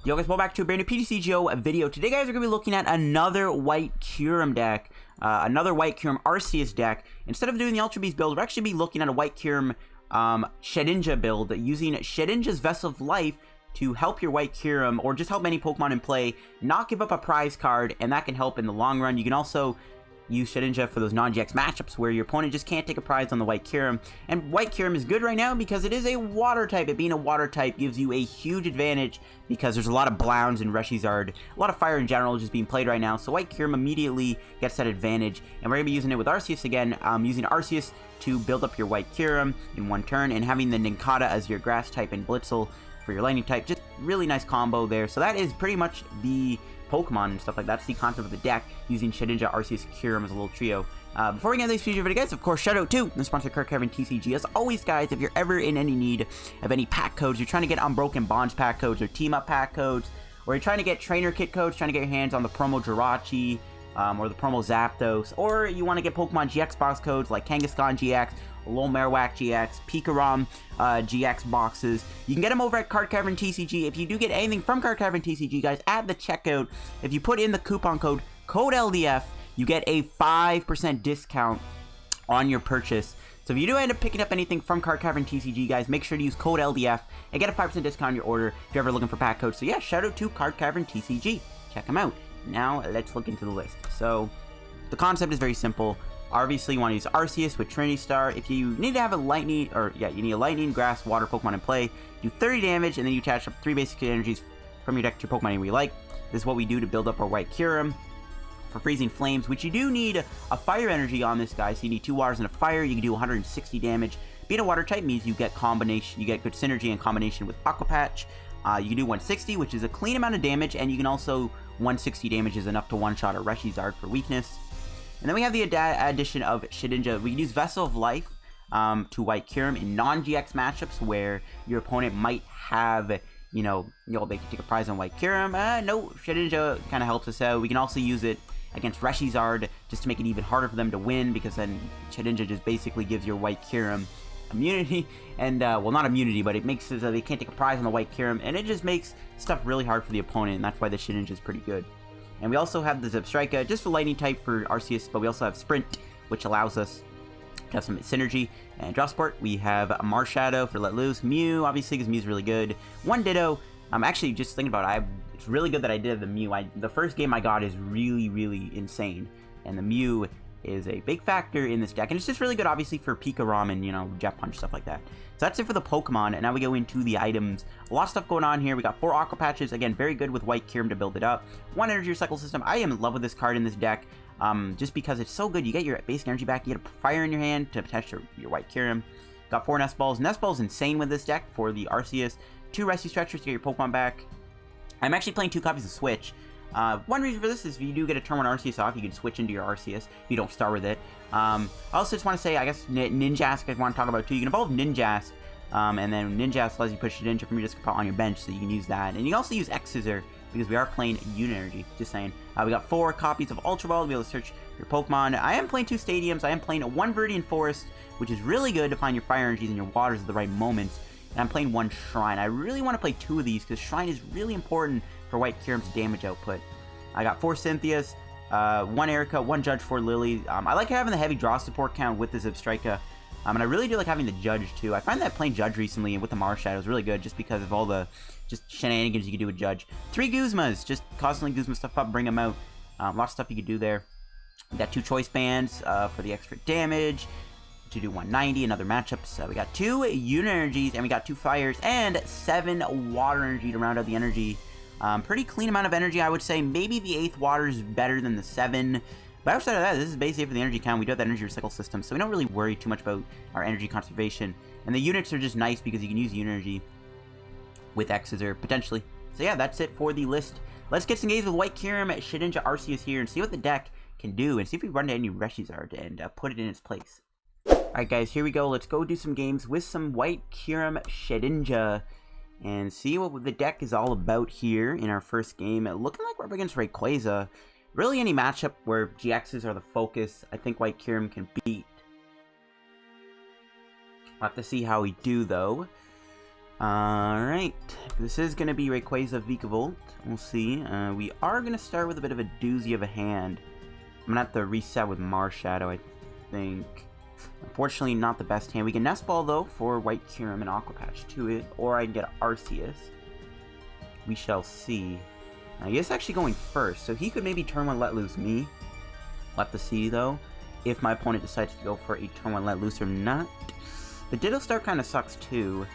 Yo guys, welcome back to a brand new PTCGO video. Today guys, we're going to be looking at another White Kyurem deck, another White Kyurem Arceus deck. Instead of doing the Ultra Beast build, we're actually be looking at a White Kyurem Shedinja build, using Shedinja's Vessel of Life to help your White Kyurem, or just help any Pokemon in play, not give up a prize card, and that can help in the long run. You can also use Shedinja for those non-GX matchups where your opponent just can't take a prize on the White Kyurem. And White Kyurem is good right now because it is a water type. It being a water type gives you a huge advantage because there's a lot of Blounds and Reshizard, a lot of fire in general just being played right now. So White Kyurem immediately gets that advantage. And we're going to be using it with Arceus again, using Arceus to build up your White Kyurem in one turn, and having the Nincada as your grass type and Blitzle for your lightning type. Just really nice combo there. So that is pretty much the Pokemon and stuff like that. That's the concept of the deck, using Shedinja, Arceus, Kyurem as a little trio. Before we get into this future video, guys, of course, shout out to the sponsor, Kevin TCG. As always, guys, if you're ever in any need of any pack codes, you're trying to get Unbroken Bonds pack codes or Team Up pack codes, or you're trying to get Trainer Kit codes, trying to get your hands on the promo Jirachi, or the promo Zapdos, or you want to get Pokemon GX box codes like Kangaskhan GX, Lil Marowak GX, Pikarom GX boxes. You can get them over at Card Cavern TCG. If you do get anything from Card Cavern TCG, guys, at the checkout, if you put in the coupon code LDF, you get a 5% discount on your purchase. So if you do end up picking up anything from Card Cavern TCG, guys, make sure to use code LDF and get a 5% discount on your order if you're ever looking for pack codes. So yeah, shout out to Card Cavern TCG. Check them out. Now let's look into the list. So the concept is very simple. Obviously, you want to use Arceus with Trinity Star. If you need to have a lightning, you need a lightning, grass, water Pokemon in play, do 30 damage, and then you attach up 3 basic energies from your deck to your Pokemon you like. This is what we do to build up our White Kyurem. For Freezing Flames, which you do need a fire energy on this guy, so you need 2 waters and a fire. You can do 160 damage. Being a water type means you get combination, you get good synergy and combination with Aqua Patch. You can do 160, which is a clean amount of damage, and you can also 160 damage is enough to one-shot a Reshizard for weakness. And then we have the addition of Shedinja. We can use Vessel of Life to White Kyurem in non-GX matchups where your opponent might have, they can take a prize on White Kyurem. No, Shedinja kind of helps us out. We can also use it against Reshizard just to make it even harder for them to win, because then Shedinja just basically gives your White Kyurem immunity, and well, not immunity, but it makes it so they can't take a prize on the White Kyurem, and it just makes stuff really hard for the opponent, and that's why the Shedinja is pretty good. And we also have the Zebstrika, just for lightning type for Arceus, but we also have Sprint, which allows us to have some synergy. And draw support, we have Marshadow for Let Loose, Mew, obviously, because Mew's really good. One Ditto. I'm actually just thinking about it. It's really good that I did the Mew. The first game I got is really, really insane, and the Mew is a big factor in this deck, and it's just really good, obviously, for Pikarom and, Jet Punch, stuff like that. So that's it for the Pokemon, and now we go into the items. A lot of stuff going on here. We got 4 Aqua Patches, again, very good with White Kyurem to build it up. 1 Energy Recycle System. I am in love with this card in this deck, just because it's so good. You get your basic energy back, you get a fire in your hand to attach to your White Kyurem. Got 4 Nest Balls. Nest Balls insane with this deck for the Arceus. 2 Rescue Stretchers to get your Pokemon back. I'm actually playing 2 copies of Switch. One reason for this is if you do get a turn 1 Arceus off, you can switch into your Arceus if you don't start with it. I also just want to say, I guess, Ninjask I want to talk about too. You can evolve Ninjask, and then Ninjask allows you to push it into from your disc pile on your bench, so you can use that. And you can also use X-Scissor, because we are playing Unit Energy, just saying. We got 4 copies of Ultra Ball to be able to search your Pokemon. I am playing 2 Stadiums. I am playing 1 Viridian Forest, which is really good to find your fire energies and your waters at the right moments. And I'm playing 1 Shrine. I really want to play 2 of these, because Shrine is really important for White Kyurem's damage output. I got 4 Cynthias, 1 Erika, 1 Judge, 4 Lillie. I like having the heavy draw support count with the Zebstrika, and I really do like having the Judge too. I find that playing Judge recently with the Marshadow is really good, just because of all the just shenanigans you can do with Judge. 3 Guzmas, just constantly Guzma stuff up, bring them out. Lots of stuff you could do there. We got 2 Choice Bands for the extra damage to do 190 in other matchups. We got 2 Unit Energies, and we got 2 Fires, and 7 Water Energy to round out the energy. Pretty clean amount of energy, I would say. Maybe the 8th water is better than the 7. But outside of that, this is basically for the energy count. We do have that energy recycle system, so we don't really worry too much about our energy conservation. And the units are just nice because you can use unit energy with X-Scissor, potentially. So yeah, that's it for the list. Let's get some games with White Kyurem, Shedinja, Arceus here, and see what the deck can do, and see if we run to any Reshizard and put it in its place. Alright guys, here we go. Let's go do some games with some White Kyurem Shedinja, and see what the deck is all about here in our first game. Looking like we're up against Rayquaza. Really, any matchup where GXs are the focus, I think White Kyurem can beat. We'll have to see how we do, though. Alright, this is going to be Rayquaza Vikavolt. We'll see. We are going to start with a bit of a doozy of a hand. I'm going to have to reset with Marshadow, I think. Unfortunately, not the best hand. We can Nest Ball, though, for White Kyurem and Aqua Patch to it. Or I can get Arceus. We shall see. He is actually going first, so he could maybe turn one let loose me. We'll have to see, though, if my opponent decides to go for a turn one let loose or not. The Ditto start kind of sucks, too.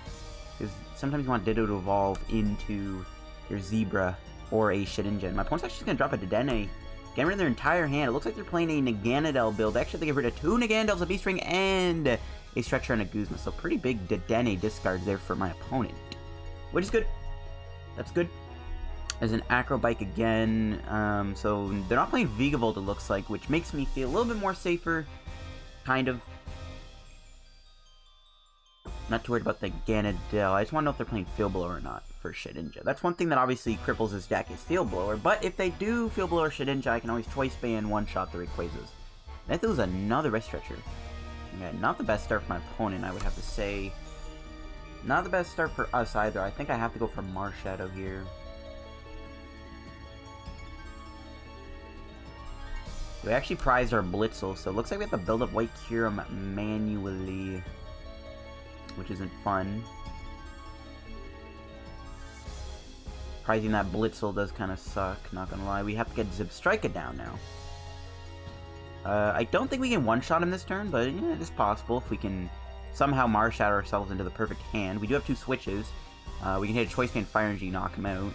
Because sometimes you want Ditto to evolve into your Zebra or a Shedinja. My opponent's actually going to drop a Dedenne. Getting rid of their entire hand. It looks like they're playing a Nincada build. Actually, they get rid of 2 Nincadals, a B-String, and a Stretcher and a Guzma. So pretty big Dedenne discards there for my opponent. Which is good. That's good. There's an Acrobike again. So they're not playing Vigavolt, it looks like, which makes me feel a little bit more safer. Kind of. Not too worried about the Ganadel. I just want to know if they're playing Field Blower or not for Shedinja. That's one thing that obviously cripples his deck is Field Blower. But if they do Field Blower Shedinja, I can always Choice Band one-shot the Rayquazas. That was another Wrist Stretcher. Okay, not the best start for my opponent, I would have to say. Not the best start for us either. I think I have to go for Marshadow here. We actually prized our Blitzle, so it looks like we have to build up White Kyurem manually, which isn't fun. Prizing that Blitzle does kind of suck, not gonna lie. We have to get Zebstrika down now. I don't think we can one-shot him this turn, but yeah, it is possible if we can somehow Marshadow ourselves into the perfect hand. We do have 2 switches. We can hit a Choice Band Fire Energy, knock him out.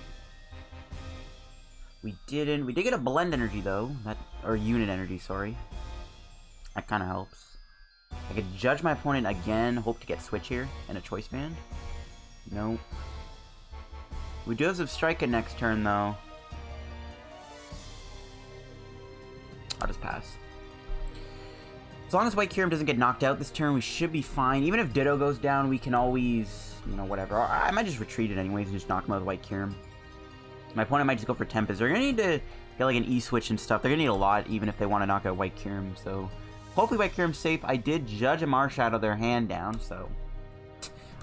We didn't. We did get a Blend Energy, though. Or Unit Energy, sorry. That kind of helps. I could judge my opponent again, hope to get Switch here, and a Choice Band. Nope. We do have Zebstrika next turn, though. I'll just pass. As long as White Kyurem doesn't get knocked out this turn, we should be fine. Even if Ditto goes down, we can always, you know, whatever. I might just retreat it anyways and just knock him out with White Kyurem. My opponent might just go for Tempest. They're going to need to get like an E-Switch and stuff. They're going to need a lot even if they want to knock out White Kyurem. So hopefully White Kyurem's safe. I did judge a Marshadow their hand down, so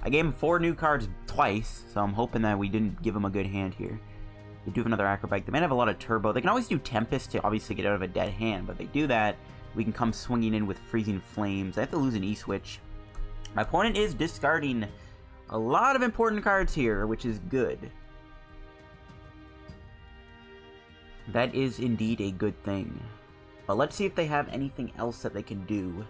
I gave him 4 new cards twice. So I'm hoping that we didn't give him a good hand here. They do have another Acrobike. They might have a lot of Turbo. They can always do Tempest to obviously get out of a dead hand. But if they do that, we can come swinging in with Freezing Flames. I have to lose an E-Switch. My opponent is discarding a lot of important cards here, which is good. That is indeed a good thing. But let's see if they have anything else that they can do.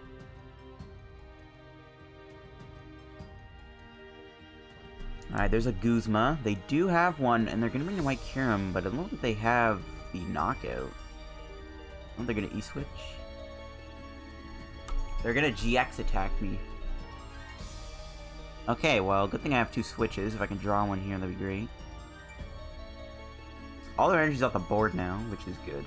Alright, there's a Guzma. They do have one, and they're going to bring the White Kyurem, but I don't know if they have the knockout. I don't think they're going to E-Switch. They're going to GX attack me. Okay, well, good thing I have 2 switches. If I can draw one here, that'd be great. All their energy's off the board now, which is good.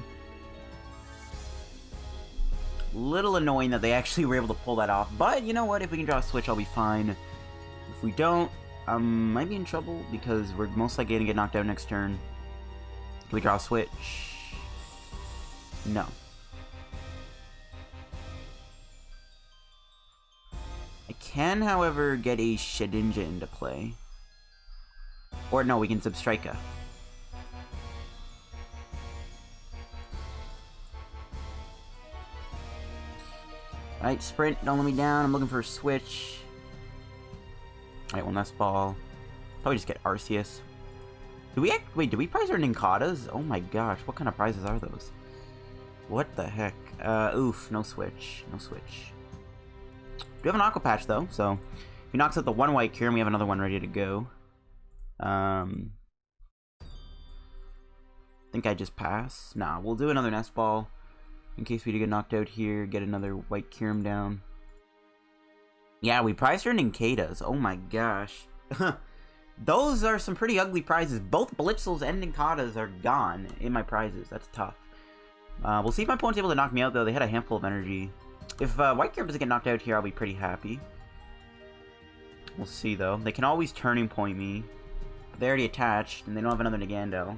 Little annoying that they actually were able to pull that off, but you know what? If we can draw a switch, I'll be fine. If we don't, I might be in trouble because we're most likely going to get knocked out next turn. Can we draw a switch? No. I can, however, get a Shedinja into play. Or no, we can Zebstrika. Alright, Sprint, don't let me down. I'm looking for a switch. Alright, one last ball. Probably just get Arceus. Wait, did we prize our Nincadas? Oh my gosh, what kind of prizes are those? What the heck? Oof, no switch. No switch. We have an Aqua Patch, though, so if he knocks out the one White Kyurem, we have another one ready to go. I think I just pass. Nah, we'll do another Nest Ball. In case we do get knocked out here, get another White Kyurem down. Yeah, we prized our Nincadas. Oh my gosh. Those are some pretty ugly prizes. Both Blitzles and Nincadas are gone in my prizes. That's tough. We'll see if my opponent's able to knock me out, though. They had a handful of energy. If White Kyurem doesn't get knocked out here, I'll be pretty happy. We'll see, though. They can always Turning Point me. They already attached, and they don't have another Nagandel.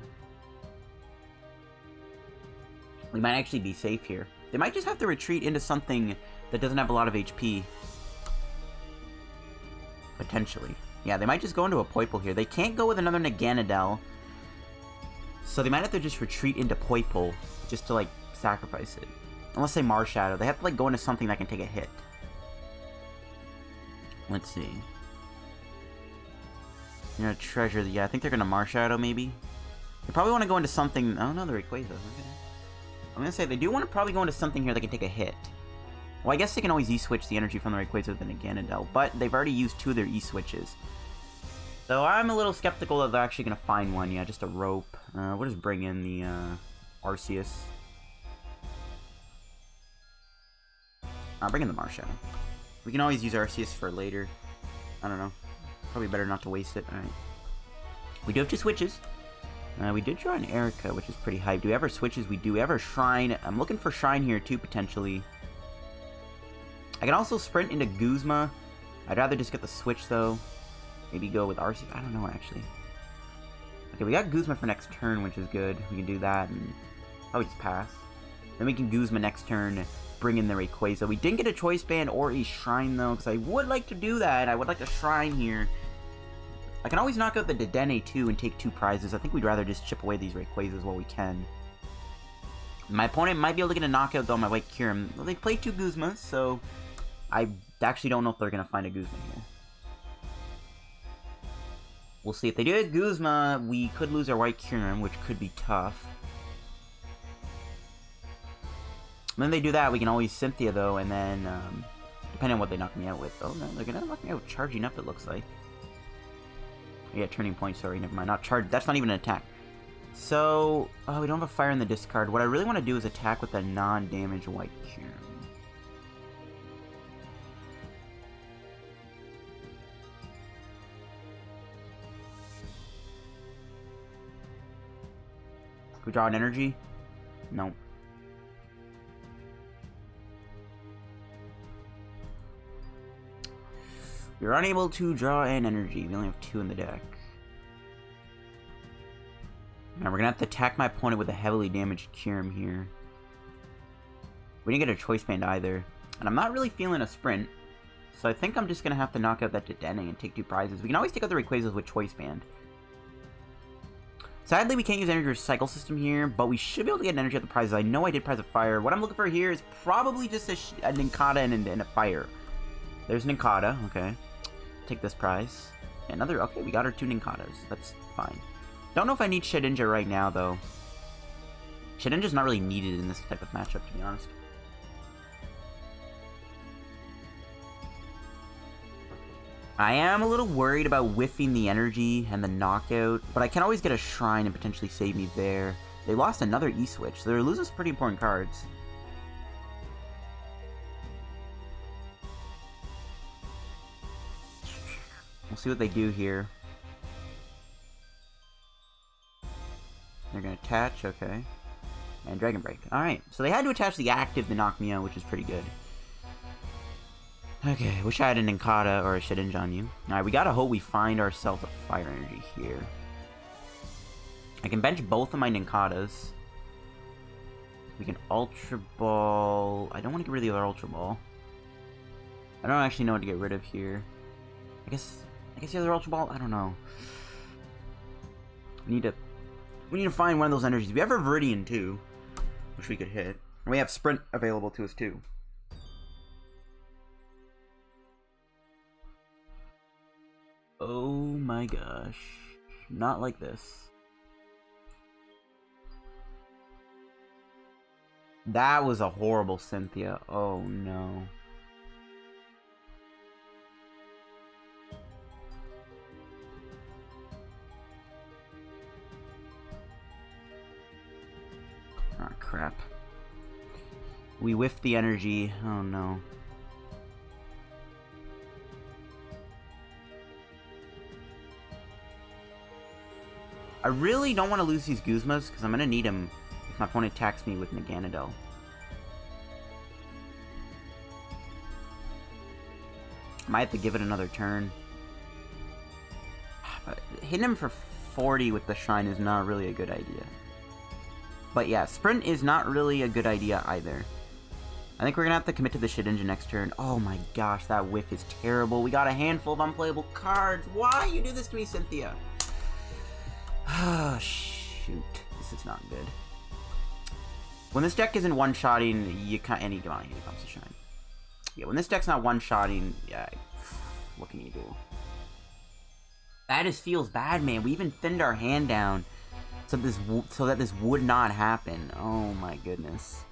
We might actually be safe here. They might just have to retreat into something that doesn't have a lot of HP. Potentially. Yeah, they might just go into a Poipole here. They can't go with another Nincada, so they might have to just retreat into Poipole just to, like, sacrifice it. Unless they Marshadow. They have to, like, go into something that can take a hit. Let's see. You're gonna treasure the... Yeah, I think they're gonna Marshadow, maybe. They probably want to go into something... Oh, no, the Rayquaza. Okay. I'm gonna say they do want to probably go into something here that can take a hit. Well, I guess they can always E-switch the energy from the Rayquaza with the Nincada, but they've already used 2 of their E-switches. So I'm a little skeptical that they're actually gonna find one. Yeah, just a rope. We'll just bring in the Arceus. I'll bring in the Marshadow. We can always use Arceus for later. I don't know. Probably better not to waste it. Alright. We do have 2 switches. We did draw an Erika, which is pretty hype. Do we have our switches? We do. We have our Shrine. I'm looking for Shrine here, too, potentially. I can also sprint into Guzma. I'd rather just get the switch, though. Maybe go with Arceus. I don't know, actually. Okay, we got Guzma for next turn, which is good. We can do that and probably just pass. Then we can Guzma next turn, bring in the Rayquaza. We didn't get a Choice Band or a Shrine, though, because I would like to do that. I would like to Shrine here. I can always knock out the Dedenne, too, and take 2 prizes. I think we'd rather just chip away these Rayquazas while we can. My opponent might be able to get a knockout, though, on my White Kyurem. Well, they played 2 Guzmas, so I actually don't know if they're going to find a Guzma here. We'll see. If they do a Guzma, we could lose our White Kyurem, which could be tough. When they do that, we can always Cynthia, though, and then, depending on what they knock me out with. Oh, no, they're going to knock me out with Charging Up, it looks like. Yeah, Turning Point, sorry, never mind. Not Charge. That's not even an attack. So, oh, we don't have a Fire in the discard. What I really want to do is attack with a non-damage White Kyurem. We draw an energy? Nope. You're unable to draw an energy. We only have 2 in the deck. Now we're gonna have to attack my opponent with a heavily damaged Kyurem here. We didn't get a Choice Band either. And I'm not really feeling a sprint. So I think I'm just gonna have to knock out that Dedenne and take 2 prizes. We can always take out the Rayquazas with Choice Band. Sadly, we can't use Energy Recycle System here, but we should be able to get an energy at the prizes. I know I did Prize of Fire. What I'm looking for here is probably just a Nincada and a Fire. There's Nincada, okay. Take this prize. Another, okay, we got our 2 Nincadas. That's fine. Don't know if I need Shedinja right now, though. Shedinja's not really needed in this type of matchup, to be honest. I am a little worried about whiffing the energy and the knockout, but I can always get a Shrine and potentially save me there. They lost another E-switch, so they're losing some pretty important cards. We'll see what they do here. They're going to attach, okay. And Dragon Break. Alright, so they had to attach the active to knock me out, which is pretty good. Okay, wish I had a Nincada or a Shedinja on you. Alright, we gotta hope we find ourselves a Fire Energy here. I can bench both of my Nincadas. We can Ultra Ball. I don't want to get rid of the other Ultra Ball. I don't actually know what to get rid of here. I guess the other Ultra Ball? I don't know. We need to find one of those energies. We have our Viridian too, which we could hit. And we have Sprint available to us too. Oh my gosh. Not like this. That was a horrible Cynthia. Oh no. Ah, crap. We whiffed the energy. Oh no. I really don't want to lose these Guzmas, because I'm going to need them if my opponent attacks me with Nincada. Might have to give it another turn. But hitting him for 40 with the Shrine is not really a good idea. But yeah, Sprint is not really a good idea either. I think we're gonna have to commit to the Shedinja next turn. Oh my gosh, that whiff is terrible. We got a handful of unplayable cards. Why you do this to me, Cynthia? Ah, shoot. This is not good. When this deck isn't one-shotting, you can't... And he comes to Shine. Yeah, when this deck's not one-shotting, yeah, what can you do? That just feels bad, man. We even thinned our hand down so that this would not happen. Oh my goodness.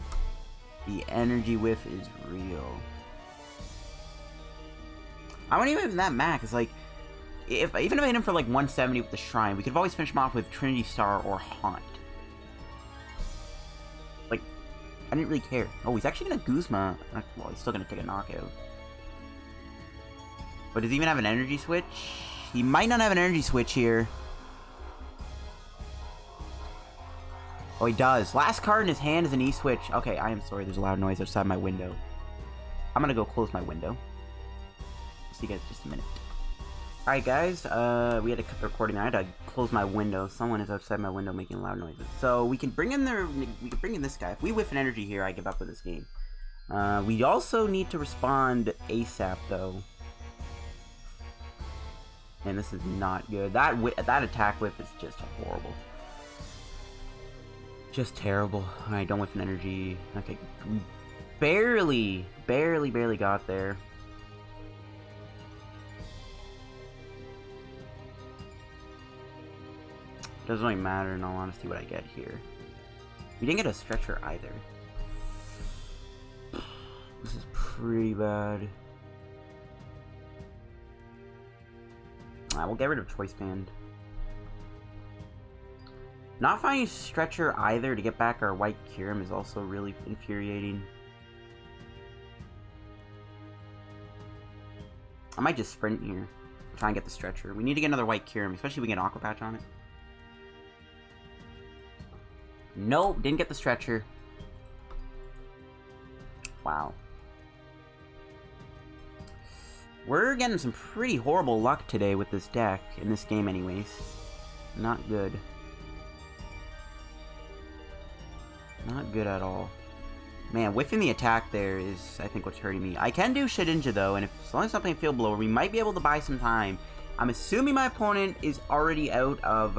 The energy whiff is real. I wasn't even that mad, because, like, even if I hit him for, like, 170 with the Shrine, we could have always finished him off with Trinity Star or Haunt. Like, I didn't really care. Oh, he's actually gonna Guzma. Well, he's still gonna take a knockout. But does he even have an energy switch? He might not have an energy switch here. Oh, he does. Last card in his hand is an E-switch. Okay, I am sorry. There's a loud noise outside my window. I'm gonna go close my window. See you guys in just a minute. Alright, guys. We had to cut the recording. I had to close my window. Someone is outside my window making loud noises. So we can bring in this guy. If we whiff an energy here, I give up with this game. We also need to respond ASAP, though. And this is not good. That attack whiff is just horrible. Just terrible. Alright, don't whiff an energy. Okay. Barely got there. Doesn't really matter, in all honesty, what I get here. We didn't get a stretcher either. This is pretty bad. We'll get rid of Choice Band. Not finding stretcher either to get back our White Kyurem is also really infuriating. I might just sprint here. Try and get the stretcher. We need to get another White Kyurem, especially if we get an Aqua Patch on it. Nope, didn't get the stretcher. Wow. We're getting some pretty horrible luck today with this deck, in this game anyways. Not good. Not good at all. Man, whiffing the attack there is, I think, what's hurting me. I can do Shedinja, though, and as long as something Field Blower, we might be able to buy some time. I'm assuming my opponent is already out of,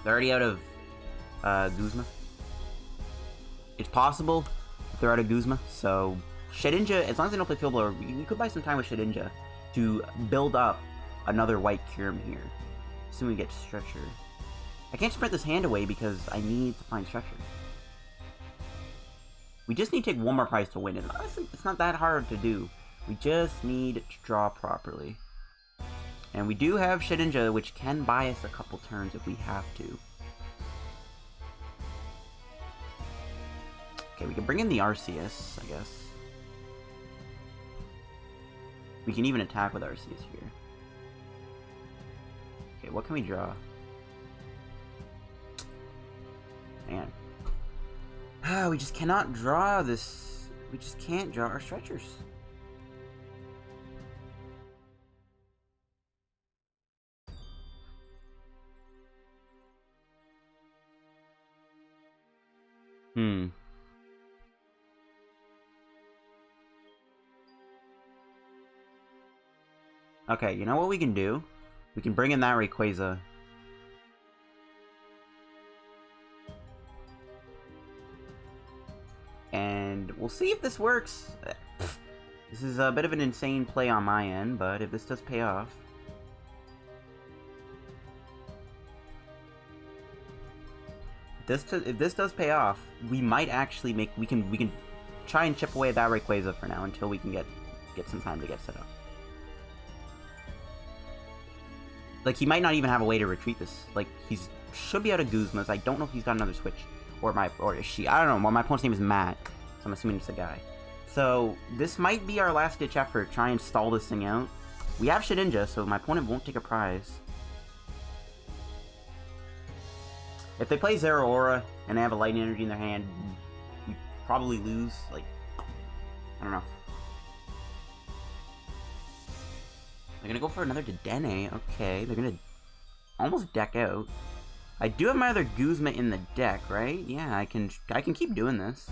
they're already out of, Guzma. It's possible if they're out of Guzma, so Shedinja, as long as they don't play Field Blower, we could buy some time with Shedinja to build up another White Kyurem here. Assuming we get Stretcher. I can't sprint this hand away because I need to find Stretcher. We just need to take one more prize to win it. Honestly, it's not that hard to do. We just need to draw properly. And we do have Shedinja, which can buy us a couple turns if we have to. Okay, we can bring in the Arceus, I guess. We can even attack with Arceus here. Okay, what can we draw? Man. We just cannot draw this. We just can't draw our stretchers. Okay, you know what we can do? We can bring in that Rayquaza. And we'll see if this works. This is a bit of an insane play on my end, but if this does pay off... If this does pay off, we might actually make... We can try and chip away at that Rayquaza for now until we can get some time to get set up. Like, he might not even have a way to retreat this. Like, he's should be out of Guzma's. I don't know if he's got another switch. Or is she? I don't know. Well, my opponent's name is Matt, so I'm assuming it's a guy. So, this might be our last-ditch effort. Try and stall this thing out. We have Shedinja, so my opponent won't take a prize. If they play Zeraora, and they have a Lightning Energy in their hand, we probably lose. Like, I don't know. They're gonna go for another Dedenne. Okay, they're gonna almost deck out. I do have my other Guzma in the deck, right? Yeah, I can keep doing this.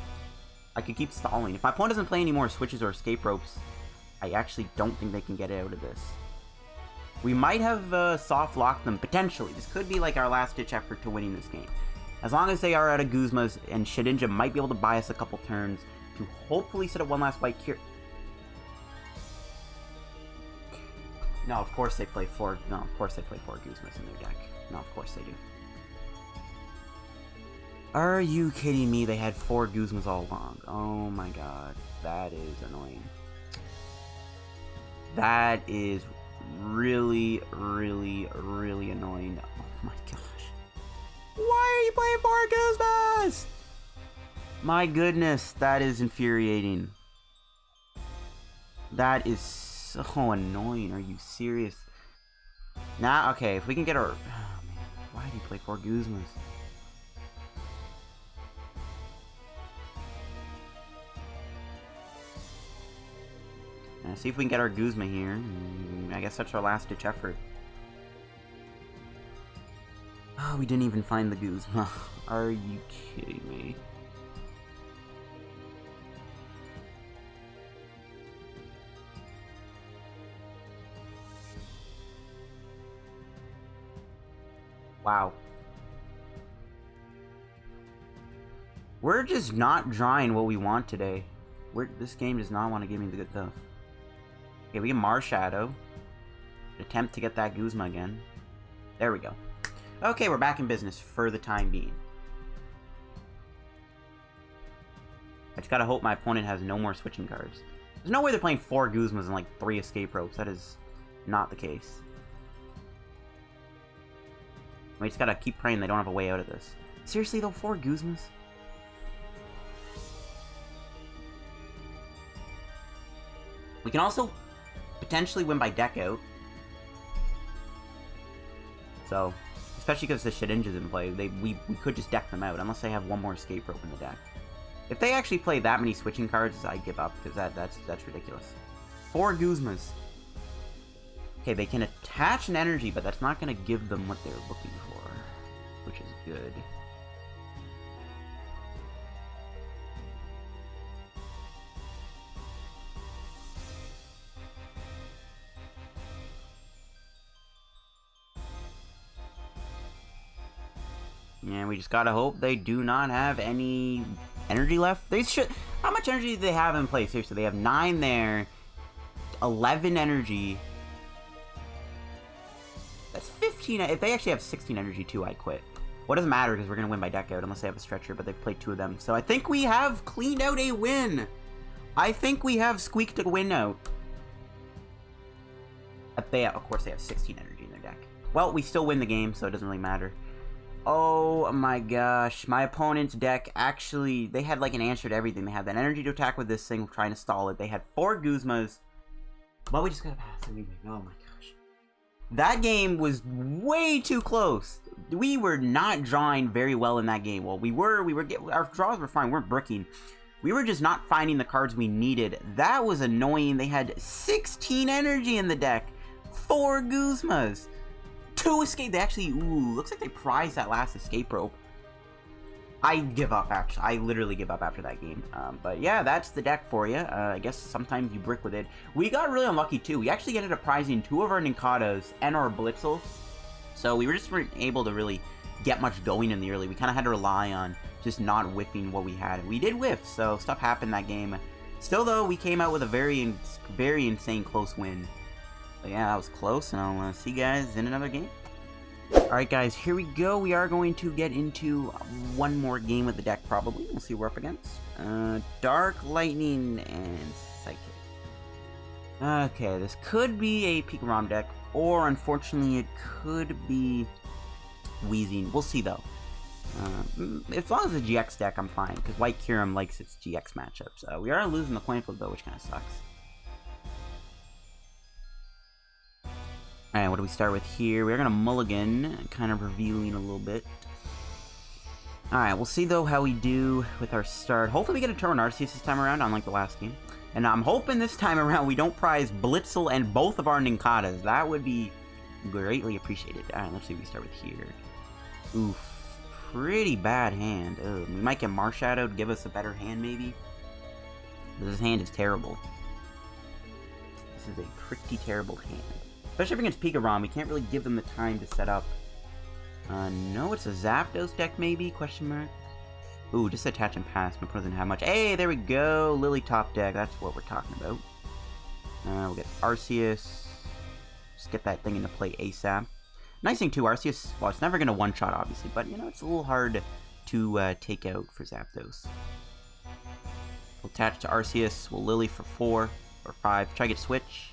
I could keep stalling. If my opponent doesn't play any more switches or escape ropes, I actually don't think they can get out of this. We might have soft locked them, potentially. This could be like our last ditch effort to winning this game. As long as they are out of Guzmas, and Shedinja might be able to buy us a couple turns to hopefully set up one last White Kyurem. No, of course they play 4. No, of course they play 4 Guzmas in their deck. No, of course they do. Are you kidding me? They had 4 Guzmas all along. Oh my god. That is annoying. That is really, really, really annoying. Oh my gosh. Why are you playing 4 Guzmas? My goodness, that is infuriating. That is so annoying. Are you serious? Nah, okay, if we can get our... Oh man, why do you play 4 Guzmas? See if we can get our Guzma here. I guess that's our last ditch effort. Oh, we didn't even find the Guzma. Are you kidding me? Wow. We're just not drawing what we want today. This game does not want to give me the good stuff. Okay, we can Marshadow. Attempt to get that Guzma again. There we go. Okay, we're back in business for the time being. I just gotta hope my opponent has no more switching cards. There's no way they're playing 4 Guzmas and like 3 escape ropes. That is not the case. We just gotta keep praying they don't have a way out of this. Seriously though, 4 Guzmas? We can also potentially win by deck out. So, especially because the Shedinja's in play, we could just deck them out, unless they have one more escape rope in the deck. If they actually play that many switching cards, I give up, because that's ridiculous. 4 Guzmas. Okay, they can attach an energy, but that's not going to give them what they're looking for, which is good. Yeah, we just gotta hope they do not have any energy left. They should. How much energy do they have in place? Seriously, they have 9 there, 11 energy. That's 15. If they actually have 16 energy too, I quit. What doesn't matter because we're gonna win by deck out unless they have a stretcher, but they've played 2 of them. So I think we have cleaned out a win. I think we have squeaked a win out. Of course, they have 16 energy in their deck. Well, we still win the game, so it doesn't really matter. Oh my gosh, my opponent's deck actually, they had like an answer to everything. They had that energy to attack with this thing, trying to stall it. They had 4 Guzmas. Well, we just gotta pass anyway. Oh my gosh. That game was way too close. We were not drawing very well in that game. Well, our draws were fine. We weren't bricking. We were just not finding the cards we needed. That was annoying. They had 16 energy in the deck. 4 Guzmas. 2 escape. They actually, ooh, looks like they prized that last escape rope. I give up, actually. I literally give up after that game. But yeah, that's the deck for you. I guess sometimes you brick with it. We got really unlucky too. We actually ended up prizing 2 of our Nincadas and our Blitzle. So we weren't able to really get much going in the early. We kind of had to rely on just not whiffing what we had. We did whiff, so stuff happened that game. Still though, we came out with a very insane close win. But yeah, that was close, and I'll see you guys in another game. Alright guys, here we go. We are going to get into one more game with the deck, probably. We'll see what we're up against. Dark, Lightning, and Psychic. Okay, this could be a Pikachu deck, or unfortunately it could be Wheezing. We'll see though. As long as it's a GX deck, I'm fine, because White Kyurem likes its GX matchups. We are losing the coin flip though, which kind of sucks. Alright, what do we start with here? We're going to mulligan, kind of revealing a little bit. Alright, we'll see though how we do with our start. Hopefully we get a turn on Arceus this time around, unlike the last game. And I'm hoping this time around we don't prize Blitzle and both of our Nincadas. That would be greatly appreciated. Alright, let's see what we start with here. Oof, pretty bad hand. Ugh, we might get Marshadow to give us a better hand maybe. This hand is terrible. This is a pretty terrible hand. Especially against Pikarom, we can't really give them the time to set up. No, it's a Zapdos deck maybe? Question mark. Ooh, just attach and pass. My opponent doesn't have much. Hey, there we go. Lillie top deck. That's what we're talking about. We'll get Arceus. Just get that thing into play ASAP. Nice thing too, Arceus, well, it's never going to one-shot, obviously, but, you know, it's a little hard to take out for Zapdos. We'll attach to Arceus. We'll Lillie for 4 or 5. Try to get switch.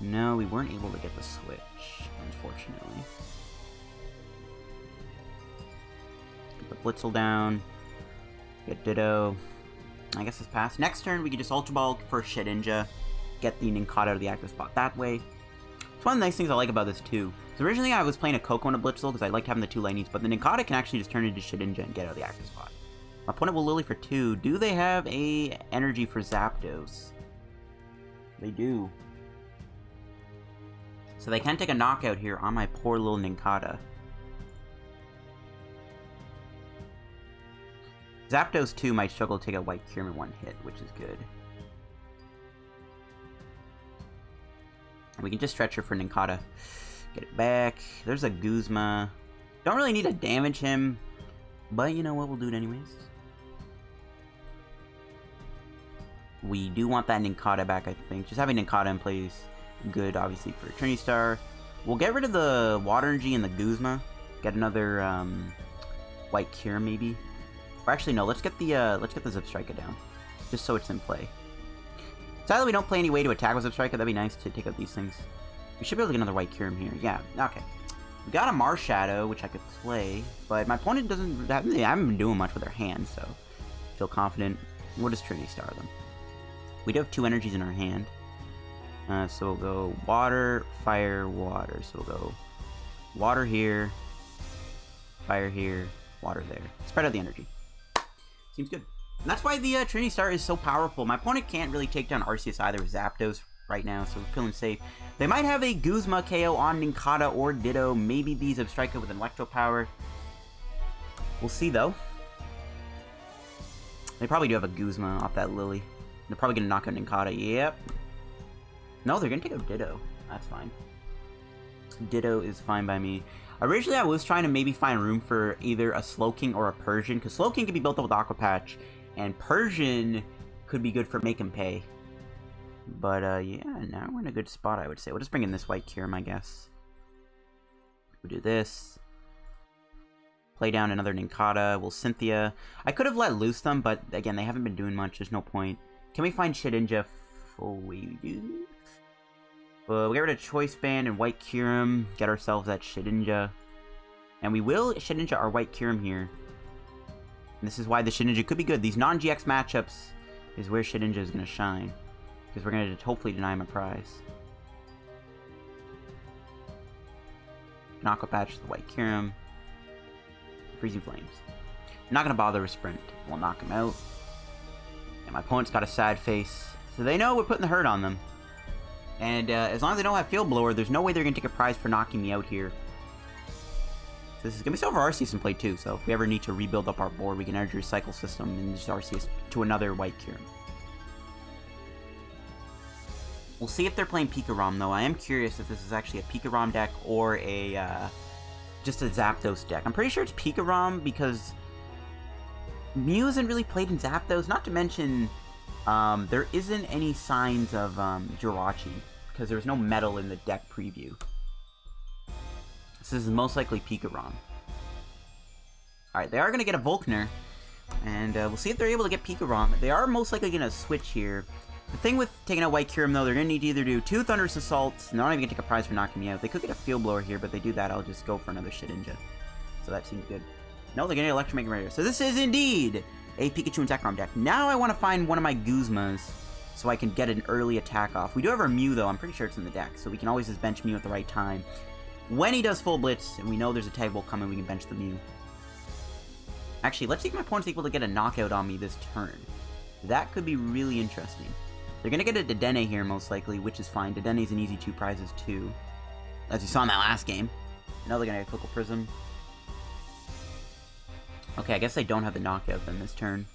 No, we weren't able to get the switch, unfortunately. Get the Blitzle down. Get Ditto. I guess it's passed. Next turn, we can just Ultra Ball for Shedinja. Get the Nincada out of the active spot that way. It's one of the nice things I like about this, too. So originally, I was playing a Coco and a Blitzle because I liked having the 2 lightnings, but the Nincada can actually just turn into Shedinja and get out of the active spot. My opponent will Lillie for 2. Do they have a energy for Zapdos? They do. So they can take a knockout here on my poor little Nincada. Zapdos 2 might struggle to take a White Kyurem in 1 hit, which is good. We can just stretch her for Nincada. Get it back. There's a Guzma. Don't really need to damage him, but you know what? We'll do it anyways. We do want that Nincada back, I think. Just having Nincada in play is good, obviously, for Trinity Star. We'll get rid of the Water Energy and the Guzma. Get another White Kyurem, maybe. Or actually, no. Let's get the Zebstrika down, just so it's in play. Sadly, we don't play any way to attack with Zebstrika. That'd be nice to take out these things. We should be able to get another White Kyurem here. Yeah, okay. We got a Marshadow, which I could play, but my opponent doesn't... I haven't been doing much with their hand, so I feel confident. We'll just Trinity Star them. We do have 2 energies in our hand. So we'll go Water, Fire, Water. So we'll go Water here, Fire here, Water there. Spread out the energy. Seems good. And that's why the Trinity Star is so powerful. My opponent can't really take down Arceus either with Zapdos right now, so we're feeling safe. They might have a Guzma KO on Nincada or Ditto. Maybe the Zebstrika with an Electro Power. We'll see, though. They probably do have a Guzma off that Lillie. They're probably going to knock out Nincada. Yep. No, they're going to take out Ditto. That's fine. Ditto is fine by me. Originally, I was trying to maybe find room for either a Slowking or a Persian, because Slowking can be built up with Aqua Patch, and Persian could be good for Make 'em Pay. But, yeah, now we're in a good spot, I would say. We'll just bring in this White Kyurem, I guess. We'll do this. Play down another Nincada. We'll Cynthia. I could have let loose them, but, again, they haven't been doing much. There's no point. Can we find Shedinja? Oh, we do. We'll get rid of Choice Band and White Kyurem. Get ourselves that Shedinja. And we will Shedinja our White Kyurem here. And this is why the Shedinja could be good. These non-GX matchups is where Shedinja is going to shine. Because we're going to hopefully deny him a prize. Aqua Patch the White Kyurem. Freezing Flames. I'm not going to bother with Sprint. We'll knock him out. And my opponent's got a sad face. So they know we're putting the hurt on them. And as long as they don't have Field Blower, there's no way they're going to take a prize for knocking me out here. So this is going to be Silver Arceus in play too, so if we ever need to rebuild up our board, we can Energy Recycle System and just Arceus to another White Kyurem. We'll see if they're playing Pikarom, though. I am curious if this is actually a Pikarom deck or a just a Zapdos deck. I'm pretty sure it's Pikarom because Mew isn't really played in Zapdos, not to mention... there isn't any signs of Jirachi, because there was no metal in the deck preview. This is most likely Pikarom. Alright, they are going to get a Volkner, and we'll see if they're able to get Pikarom. They are most likely going to switch here. The thing with taking out White Kyurem, though, they're going to need to either do 2 Thunderous Assaults, and they're not even going to take a prize for knocking me out. They could get a Field Blower here, but if they do that, I'll just go for another Shedinja. So that seems good. No, they're going to Electromagnet Raider. So this is indeed a Pikachu and Zekrom deck. Now I want to find one of my Guzmas so I can get an early attack off. We do have our Mew, though. I'm pretty sure it's in the deck, so we can always just bench Mew at the right time. When he does full Blitz, and we know there's a Tag Bolt coming, we can bench the Mew. Actually, let's see if my opponent's able to get a knockout on me this turn. That could be really interesting. They're going to get a Dedenne here, most likely, which is fine. Dedenne's an easy 2 prizes, too. As you saw in that last game. Now they're going to get Cocoa Prism. Okay, I guess they don't have the knockout then this turn.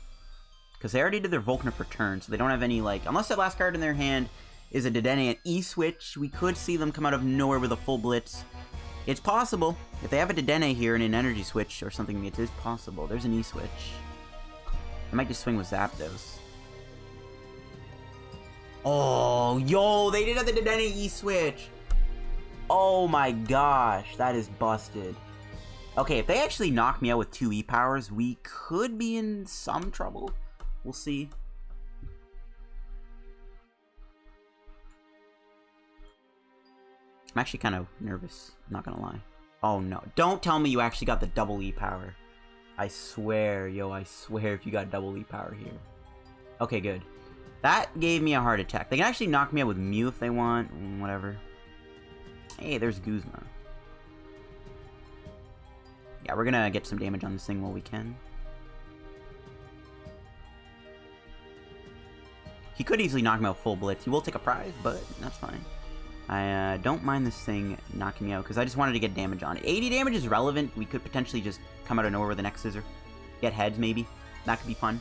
Because they already did their Volkner for turn, so they don't have any, like... Unless that last card in their hand is a Dedenne and E-Switch, we could see them come out of nowhere with a full Blitz. It's possible. If they have a Dedenne here and an Energy Switch or something, it is possible. There's an E-Switch. I might just swing with Zapdos. Oh, yo, they did have the Dedenne E-Switch! Oh my gosh, that is busted. Okay, if they actually knock me out with 2 E-Powers, we could be in some trouble. We'll see. I'm actually kind of nervous, not gonna lie. Oh no, don't tell me you actually got the double E-Power. I swear, yo, I swear if you got double E-Power here. Okay, good. That gave me a heart attack. They can actually knock me out with Mew if they want, whatever. Hey, there's Guzma. Yeah, we're gonna get some damage on this thing while we can. He could easily knock me out full Blitz. He will take a prize, but that's fine. I don't mind this thing knocking me out, because I just wanted to get damage on it. 80 damage is relevant. We could potentially just come out of nowhere with the next scissor. Get heads, maybe. That could be fun.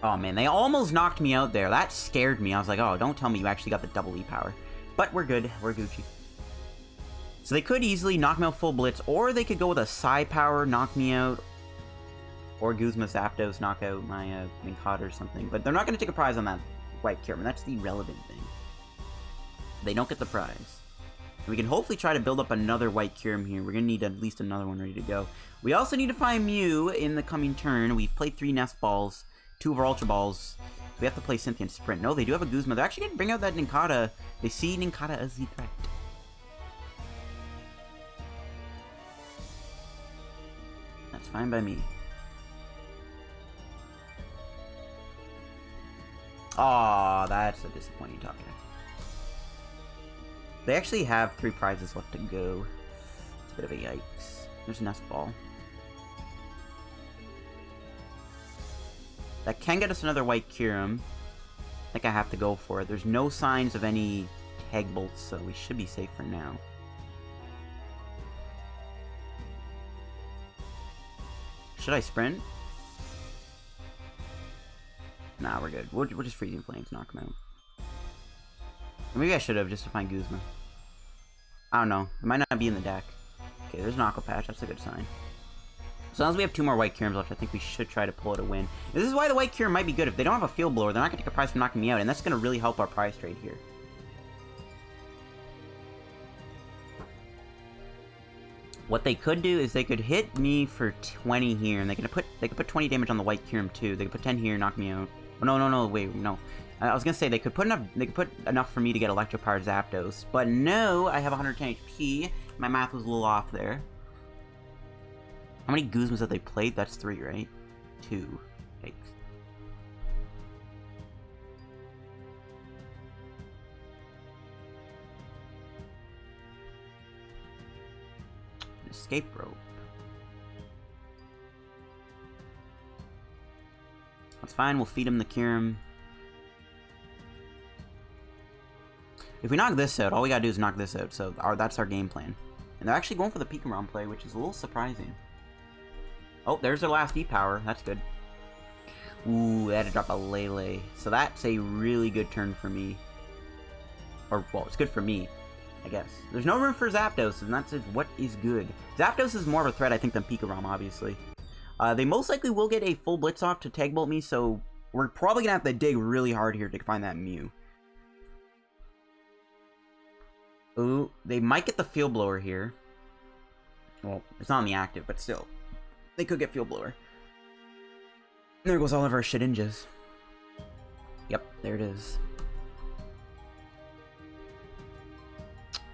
Oh, man, they almost knocked me out there. That scared me. I was like, oh, don't tell me you actually got the double E-Power. But we're good. We're Gucci. So they could easily knock me out full Blitz, or they could go with a Psy Power, knock me out, or Guzma Zapdos knock out my Nincada or something. But they're not going to take a prize on that White Kyurem. That's the relevant thing. They don't get the prize. And we can hopefully try to build up another White Kyurem here. We're going to need at least another one ready to go. We also need to find Mew in the coming turn. We've played 3 Nest Balls, 2 of our Ultra Balls. We have to play Cynthia and Sprint. No, they do have a Guzma. They're actually going to bring out that Nincada. They see Nincada as the threat. That's fine by me. Aw, that's a disappointing top deck. They actually have 3 prizes left to go. It's a bit of a yikes. There's a Nest Ball. That can get us another White Kyurem. I think I have to go for it. There's no signs of any Tag Bolts, so we should be safe for now. Should I sprint? Nah, we're good. We're just Freezing Flames, knock him out. Or maybe I should have, just to find Guzma. I don't know. It might not be in the deck. Okay, there's an Aqua Patch. That's a good sign. As long as we have 2 more White Kyurems left, I think we should try to pull it a win. This is why the White Kyurem might be good. If they don't have a Field Blower, they're not going to take a prize from knocking me out, and that's going to really help our prize trade here. What they could do is they could hit me for 20 here, and they could put 20 damage on the White Kyurem too. They could put 10 here, knock me out. Oh, no, wait, no. I was gonna say they could put enough for me to get Electro-Powered Zapdos, but no, I have 110 HP. My math was a little off there. How many Guzmas have they played? That's 3, right? 2. Yikes. Escape rope. That's fine, we'll feed him the Kyurem. If we knock this out, all we gotta do is knock this out, so that's our game plan. And they're actually going for the Pikachu play, which is a little surprising. Oh, there's their last E-Power, that's good. Ooh, they had to drop a Lele. So that's a really good turn for me. Or, well, it's good for me, I guess. There's no room for Zapdos, and that's what is good. Zapdos is more of a threat, I think, than Pikachu, obviously. They most likely will get a full Blitz off to Tag Bolt me, so we're probably going to have to dig really hard here to find that Mew. Ooh, they might get the Field Blower here. Well, it's not on the active, but still. They could get Field Blower. There goes all of our Shedinjas. Yep, there it is.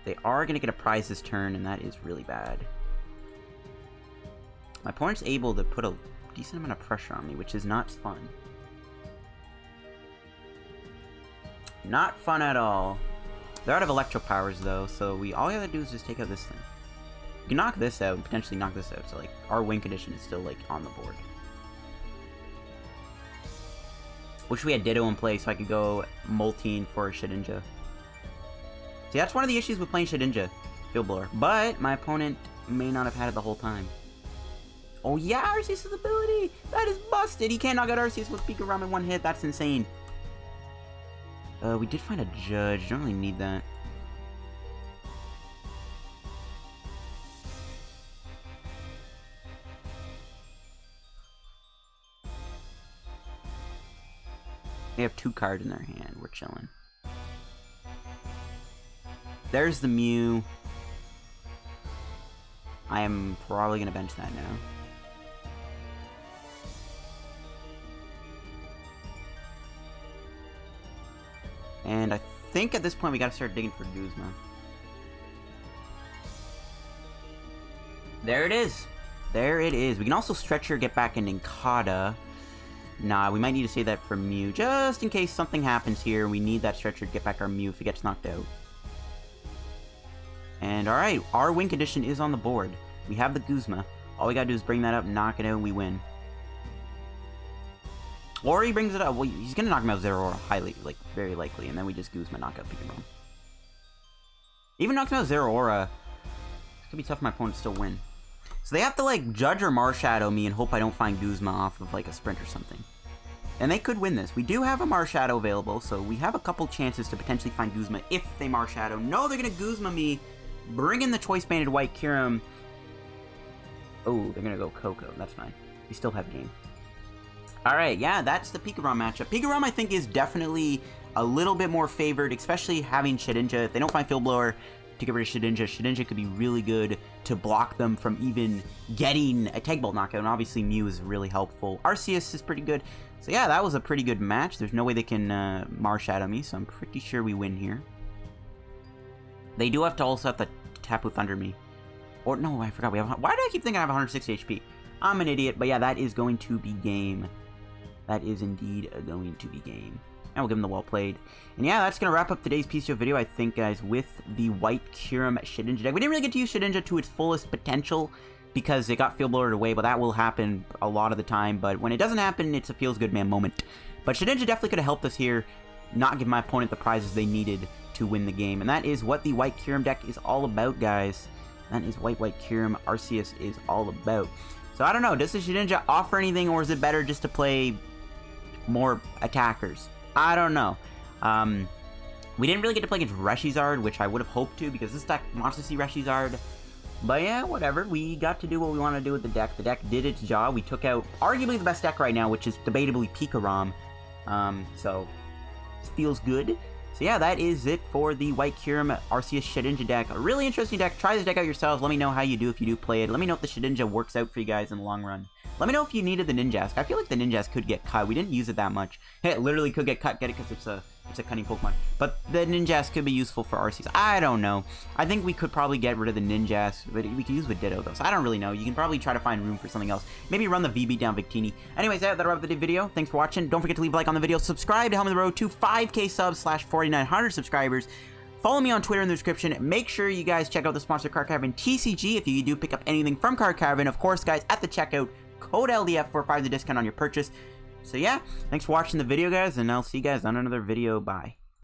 They are going to get a prize this turn, and that is really bad. My opponent's able to put a decent amount of pressure on me, which is not fun. Not fun at all. They're out of Electro Powers, though, so all we gotta do is just take out this thing. We can knock this out and potentially knock this out, so, like, our win condition is still, like, on the board. Wish we had Ditto in play so I could go Molteen for Shedinja. See, that's one of the issues with playing Shedinja, Field Blower. But my opponent may not have had it the whole time. Oh yeah, Arceus' ability! That is busted! He can't knock out Arceus with Pikachu in one hit. That's insane. We did find a judge. Don't really need that. They have 2 cards in their hand. We're chilling. There's the Mew. I am probably going to bench that now. And I think at this point we got to start digging for Guzma. There it is. There it is. We can also stretch her, get back in Nincada. Nah, we might need to save that for Mew, just in case something happens here. We need that stretcher to get back our Mew if he gets knocked out. And alright, our win condition is on the board. We have the Guzma. All we gotta do is bring that up, knock it out, and we win. Or he brings it up. Well, he's gonna knock him out Zeraora, highly, like, very likely, and then we just Guzma knock out Pikachu. Even knocks him out Zeraora, it's gonna be tough for my opponent to still win. So they have to, like, judge or Marshadow me and hope I don't find Guzma off of, like, a sprint or something. And they could win this. We do have a Marshadow available, so we have a couple chances to potentially find Guzma if they Marshadow. No, they're gonna Guzma me, bring in the choice-banded White Kyurem. Oh, they're gonna go Coco. That's fine. We still have game. Alright, yeah, that's the Pikachu matchup. Pikachu, I think, is definitely a little bit more favored, especially having Shedinja. If they don't find Field Blower to get rid of Shedinja, Shedinja could be really good to block them from even getting a Tag Bolt knockout, and obviously Mew is really helpful. Arceus is pretty good. So yeah, that was a pretty good match. There's no way they can Marshadow me, so I'm pretty sure we win here. They do have to also have to Tapu Thunder me. Or, no, I forgot. We have. Why do I keep thinking I have 160 HP? I'm an idiot, but yeah, that is going to be game. That is indeed going to be game. And we'll give him the well played. And yeah, that's going to wrap up today's PTCGO video, I think, guys, with the White Kyurem Shedinja deck. We didn't really get to use Shedinja to its fullest potential because it got Field Blowered away, but that will happen a lot of the time. But when it doesn't happen, it's a feels good man moment. But Shedinja definitely could have helped us here, not give my opponent the prizes they needed to win the game. And that is what the White Kyurem deck is all about, guys. That is what White Kyurem Arceus is all about. So I don't know, does the Shedinja offer anything, or is it better just to play more attackers? I don't know. We didn't really get to play against Reshizard, which I would have hoped to, because this deck wants to see Reshizard. But yeah, whatever. We got to do what we want to do with the deck. The deck did its job. We took out arguably the best deck right now, which is debatably Pikachu. So it feels good. So yeah, that is it for the White Kyurem Arceus Shedinja deck. A really interesting deck. Try this deck out yourselves. Let me know how you do if you do play it. Let me know if the Shedinja works out for you guys in the long run. Let me know if you needed the Ninjask. I feel like the Ninjask could get cut. We didn't use it that much. It literally could get cut. Get it because it's a cutting Pokemon. But the Ninjask could be useful for Arceus. I don't know. I think we could probably get rid of the Ninjask, but we could use with Ditto though. So I don't really know. You can probably try to find room for something else. Maybe run the VB down Victini. Anyways, that'll wrap up the video. Thanks for watching. Don't forget to leave a like on the video. Subscribe to help me on the road to 5K subs / 4,900 subscribers. Follow me on Twitter in the description. Make sure you guys check out the sponsor Card Caravan TCG if you do pick up anything from Card Caravan. Of course, guys, at the checkout, code LDF for 5% discount on your purchase. So yeah, thanks for watching the video, guys, and I'll see you guys on another video. Bye.